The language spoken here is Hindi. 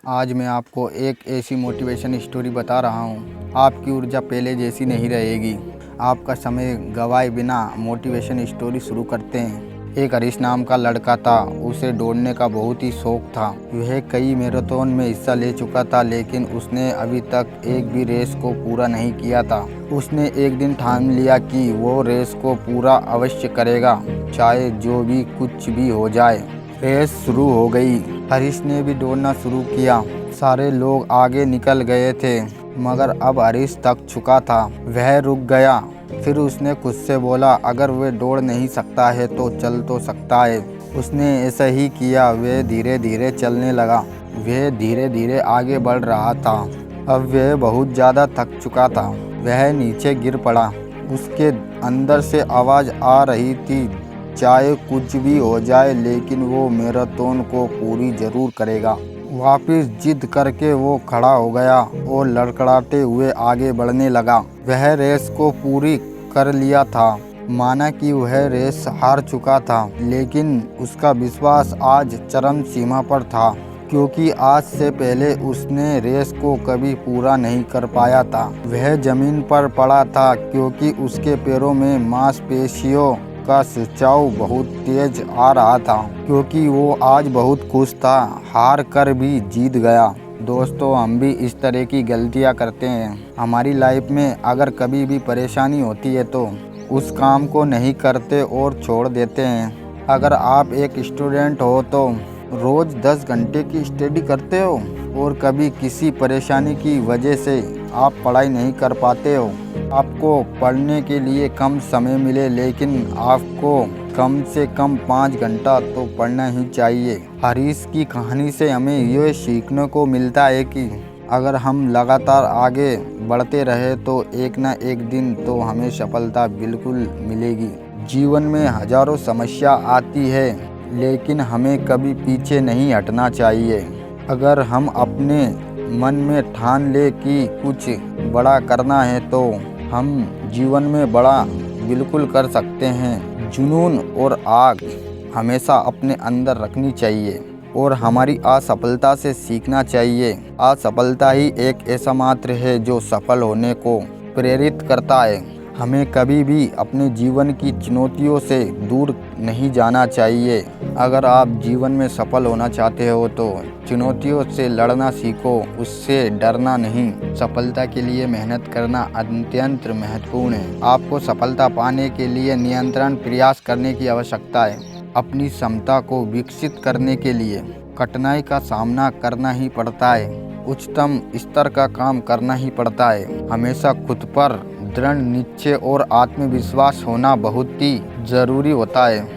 आज मैं आपको एक ऐसी मोटिवेशन स्टोरी बता रहा हूँ। आपकी ऊर्जा पहले जैसी नहीं रहेगी। आपका समय गवाए बिना मोटिवेशन स्टोरी शुरू करते हैं। एक हरीश नाम का लड़का था। उसे दौड़ने का बहुत ही शौक था। वह कई मैराथन में हिस्सा ले चुका था, लेकिन उसने अभी तक एक भी रेस को पूरा नहीं किया था। उसने एक दिन ठान लिया कि वो रेस को पूरा अवश्य करेगा, चाहे जो भी कुछ भी हो जाए। रेस शुरू हो गई। हरीश ने भी दौड़ना शुरू किया। सारे लोग आगे निकल गए थे, मगर अब हरीश थक चुका था। वह रुक गया। फिर उसने खुद से बोला, अगर वह दौड़ नहीं सकता है तो चल तो सकता है। उसने ऐसा ही किया। वह धीरे धीरे चलने लगा। वह धीरे धीरे आगे बढ़ रहा था। अब वह बहुत ज़्यादा थक चुका था। वह नीचे गिर पड़ा। उसके अंदर से आवाज़ आ रही थी, चाहे कुछ भी हो जाए, लेकिन वो मैराथन को पूरी ज़रूर करेगा। वापिस जिद करके वो खड़ा हो गया और लड़खड़ाते हुए आगे बढ़ने लगा। वह रेस को पूरी कर लिया था। माना कि वह रेस हार चुका था, लेकिन उसका विश्वास आज चरम सीमा पर था, क्योंकि आज से पहले उसने रेस को कभी पूरा नहीं कर पाया था। वह जमीन पर पड़ा था, क्योंकि उसके पैरों में मांसपेशियों का खिंचाव बहुत तेज आ रहा था, क्योंकि वो आज बहुत खुश था, हार कर भी जीत गया। दोस्तों, हम भी इस तरह की गलतियां करते हैं। हमारी लाइफ में अगर कभी भी परेशानी होती है तो उस काम को नहीं करते और छोड़ देते हैं। अगर आप एक स्टूडेंट हो तो रोज़ 10 घंटे की स्टडी करते हो और कभी किसी परेशानी की वजह से आप पढ़ाई नहीं कर पाते हो। आपको पढ़ने के लिए कम समय मिले, लेकिन आपको कम से कम 5 घंटा तो पढ़ना ही चाहिए। हरीश की कहानी से हमें ये सीखने को मिलता है कि अगर हम लगातार आगे बढ़ते रहे तो एक ना एक दिन तो हमें सफलता बिल्कुल मिलेगी। जीवन में हजारों समस्या आती है, लेकिन हमें कभी पीछे नहीं हटना चाहिए। अगर हम अपने मन में ठान ले कि कुछ बड़ा करना है तो हम जीवन में बड़ा बिल्कुल कर सकते हैं। जुनून और आग हमेशा अपने अंदर रखनी चाहिए और हमारी असफलता से सीखना चाहिए। असफलता ही एक ऐसा मात्र है जो सफल होने को प्रेरित करता है। हमें कभी भी अपने जीवन की चुनौतियों से दूर नहीं जाना चाहिए। अगर आप जीवन में सफल होना चाहते हो तो चुनौतियों से लड़ना सीखो, उससे डरना नहीं। सफलता के लिए मेहनत करना अत्यंत महत्वपूर्ण है। आपको सफलता पाने के लिए निरंतर प्रयास करने की आवश्यकता है। अपनी क्षमता को विकसित करने के लिए कठिनाई का सामना करना ही पड़ता है। उच्चतम स्तर का काम करना ही पड़ता है। हमेशा खुद पर दृढ़ निश्चय और आत्मविश्वास होना बहुत ही ज़रूरी होता है।